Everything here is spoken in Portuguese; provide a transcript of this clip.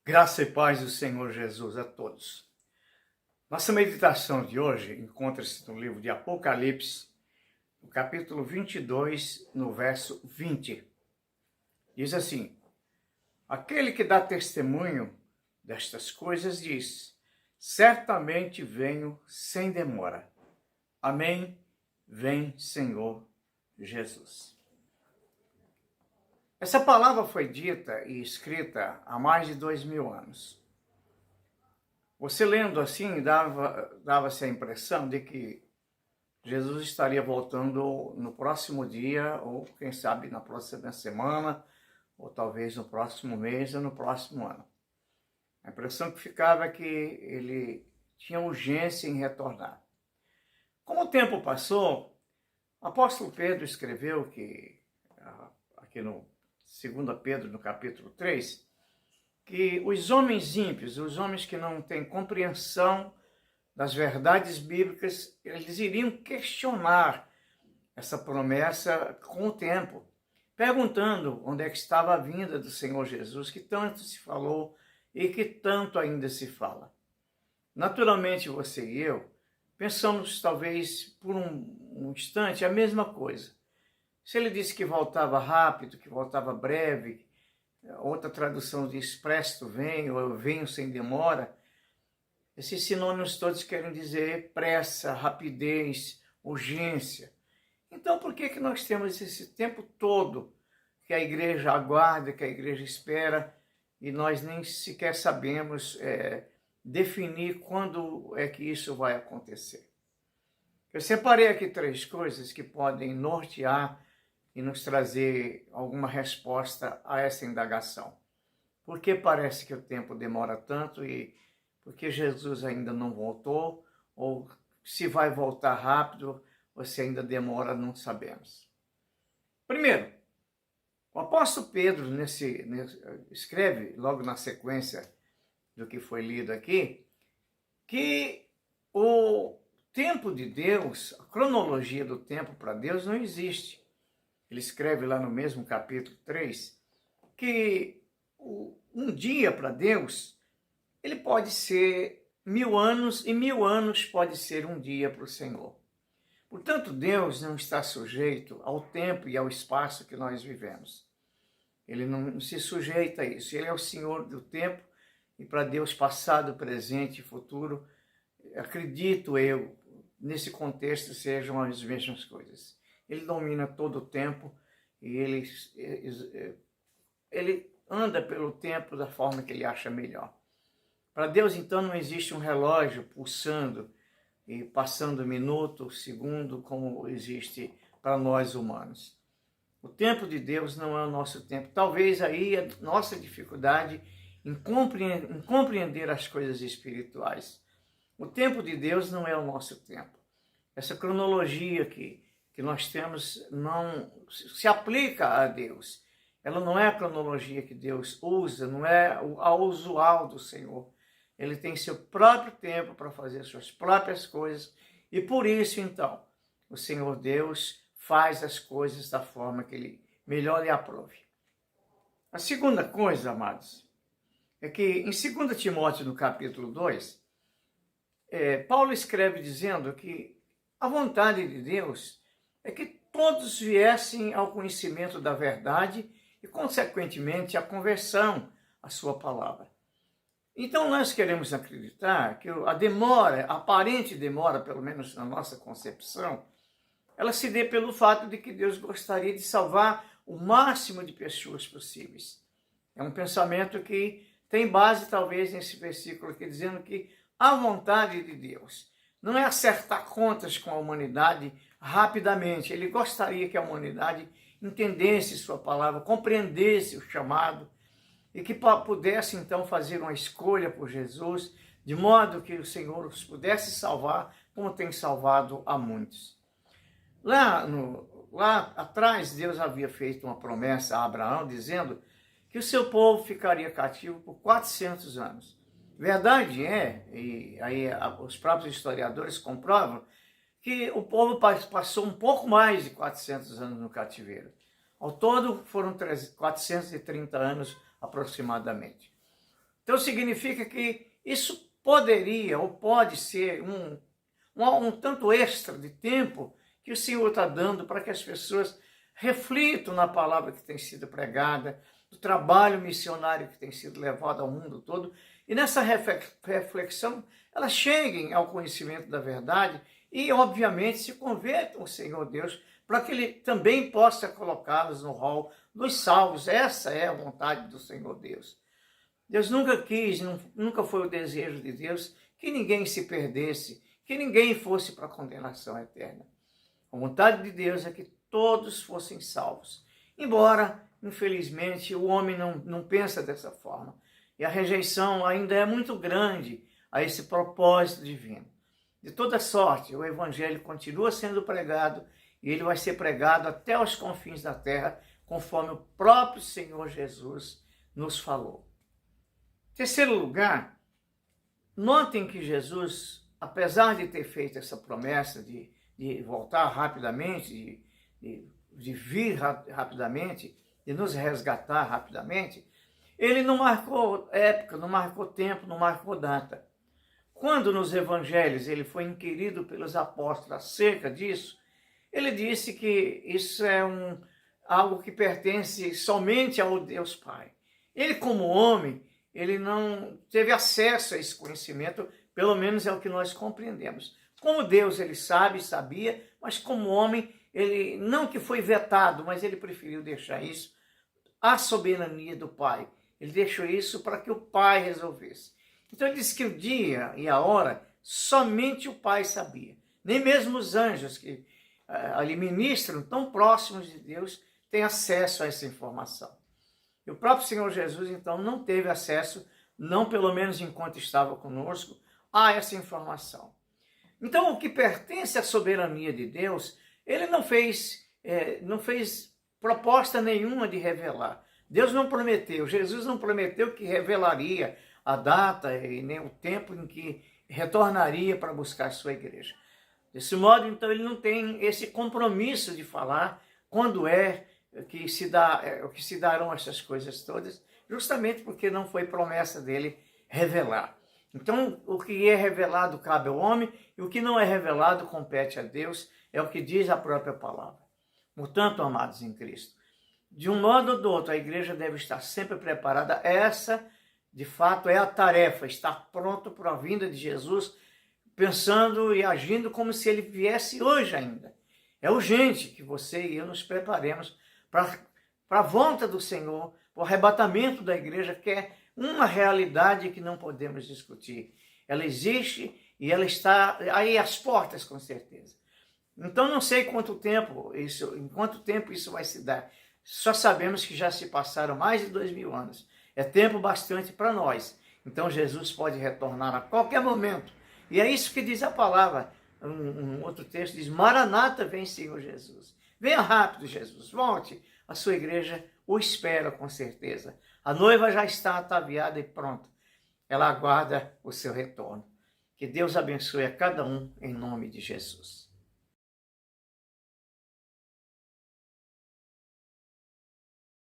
Graça e paz do Senhor Jesus a todos. Nossa meditação de hoje encontra-se no livro de Apocalipse, no capítulo 22, no verso 20. Diz assim: Aquele que dá testemunho destas coisas diz: Certamente venho sem demora. Amém. Vem, Senhor Jesus. Essa palavra foi dita e escrita há mais de 2000 anos. Você lendo assim, dava-se a impressão de que Jesus estaria voltando no próximo dia, ou quem sabe na próxima semana, ou talvez no próximo mês ou no próximo ano. A impressão que ficava é que ele tinha urgência em retornar. Como o tempo passou, o apóstolo Pedro escreveu que, aqui no 2 Pedro, no capítulo 3, que os homens ímpios, os homens que não têm compreensão das verdades bíblicas, eles iriam questionar essa promessa com o tempo, perguntando onde é que estava a vinda do Senhor Jesus, que tanto se falou e que tanto ainda se fala. Naturalmente, você e eu pensamos talvez por um instante a mesma coisa. Se ele disse que voltava rápido, que voltava breve, outra tradução diz presto vem, ou eu venho sem demora, esses sinônimos todos querem dizer pressa, rapidez, urgência. Então, por que nós temos esse tempo todo que a igreja aguarda, que a igreja espera, e nós nem sequer sabemos definir quando é que isso vai acontecer? Eu separei aqui 3 coisas que podem nortear e nos trazer alguma resposta a essa indagação. Por que parece que o tempo demora tanto e por que Jesus ainda não voltou? Ou se vai voltar rápido ou se ainda demora, não sabemos. Primeiro, o apóstolo Pedro escreve, logo na sequência do que foi lido aqui, que o tempo de Deus, a cronologia do tempo para Deus não existe. Ele escreve lá no mesmo capítulo 3, que um dia para Deus, ele pode ser 1000 anos e 1000 anos pode ser um dia para o Senhor. Portanto, Deus não está sujeito ao tempo e ao espaço que nós vivemos. Ele não se sujeita a isso. Ele é o Senhor do tempo e para Deus passado, presente e futuro, acredito eu, nesse contexto sejam as mesmas coisas. Ele domina todo o tempo e ele anda pelo tempo da forma que ele acha melhor. Para Deus, então, não existe um relógio pulsando e passando minuto, segundo, como existe para nós humanos. O tempo de Deus não é o nosso tempo. Talvez aí a nossa dificuldade em compreender as coisas espirituais. O tempo de Deus não é o nosso tempo. Essa cronologia que nós temos não se aplica a Deus. Ela não é a cronologia que Deus usa, não é a usual do Senhor. Ele tem seu próprio tempo para fazer suas próprias coisas e por isso, então, o Senhor Deus faz as coisas da forma que Ele melhor lhe aprove. A segunda coisa, amados, é que em 2 Timóteo, no capítulo 2, Paulo escreve dizendo que a vontade de Deus é que todos viessem ao conhecimento da verdade e, consequentemente, à conversão à sua palavra. Então, nós queremos acreditar que a demora, a aparente demora, pelo menos na nossa concepção, ela se dê pelo fato de que Deus gostaria de salvar o máximo de pessoas possíveis. É um pensamento que tem base, talvez, nesse versículo aqui, dizendo que a vontade de Deus não é acertar contas com a humanidade rapidamente. Ele gostaria que a humanidade entendesse sua palavra, compreendesse o chamado e que pudesse então fazer uma escolha por Jesus, de modo que o Senhor os pudesse salvar, como tem salvado a muitos. Lá atrás, Deus havia feito uma promessa a Abraão, dizendo que o seu povo ficaria cativo por 400 anos. Verdade é, e aí os próprios historiadores comprovam, que o povo passou um pouco mais de 400 anos no cativeiro. Ao todo foram 430 anos aproximadamente. Então significa que isso poderia ou pode ser um tanto extra de tempo que o Senhor está dando para que as pessoas reflitam na palavra que tem sido pregada, do trabalho missionário que tem sido levado ao mundo todo, e nessa reflexão elas cheguem ao conhecimento da verdade e, obviamente, se convertam ao Senhor Deus, para que Ele também possa colocá-los no rol dos salvos. Essa é a vontade do Senhor Deus. Deus nunca quis, nunca foi o desejo de Deus que ninguém se perdesse, que ninguém fosse para a condenação eterna. A vontade de Deus é que todos fossem salvos. Embora, infelizmente, o homem não pensa dessa forma. E a rejeição ainda é muito grande a esse propósito divino. De toda sorte, o Evangelho continua sendo pregado e ele vai ser pregado até os confins da terra, conforme o próprio Senhor Jesus nos falou. Em terceiro lugar, notem que Jesus, apesar de ter feito essa promessa de voltar rapidamente, de vir rapidamente, de nos resgatar rapidamente, ele não marcou época, não marcou tempo, não marcou data. Quando nos evangelhos ele foi inquirido pelos apóstolos acerca disso, ele disse que isso é algo que pertence somente ao Deus Pai. Ele, como homem, ele não teve acesso a esse conhecimento, pelo menos é o que nós compreendemos. Como Deus, ele sabia, mas como homem, ele não que foi vetado, mas ele preferiu deixar isso à soberania do Pai. Ele deixou isso para que o Pai resolvesse. Então ele disse que o dia e a hora somente o Pai sabia. Nem mesmo os anjos que ali ministram, tão próximos de Deus, têm acesso a essa informação. E o próprio Senhor Jesus, então, não teve acesso, não pelo menos enquanto estava conosco, a essa informação. Então, o que pertence à soberania de Deus, ele não fez proposta nenhuma de revelar. Deus não prometeu, Jesus não prometeu que revelaria a data e nem o tempo em que retornaria para buscar a sua igreja. Desse modo, então, ele não tem esse compromisso de falar quando que se darão essas coisas todas, justamente porque não foi promessa dele revelar. Então, o que é revelado cabe ao homem e o que não é revelado compete a Deus, é o que diz a própria palavra. Portanto, amados em Cristo, de um modo ou do outro, a igreja deve estar sempre preparada. Essa, de fato, é a tarefa, estar pronto para a vinda de Jesus, pensando e agindo como se ele viesse hoje ainda. É urgente que você e eu nos preparemos para a volta do Senhor, para o arrebatamento da igreja, que é uma realidade que não podemos discutir. Ela existe e ela está aí às portas, com certeza. Então, não sei em quanto tempo isso vai se dar. Só sabemos que já se passaram mais de 2000 anos. É tempo bastante para nós. Então, Jesus pode retornar a qualquer momento. E é isso que diz a palavra. Um outro texto diz: Maranata, vem Senhor Jesus. Venha rápido, Jesus. Volte. A sua igreja o espera com certeza. A noiva já está ataviada e pronta. Ela aguarda o seu retorno. Que Deus abençoe a cada um em nome de Jesus.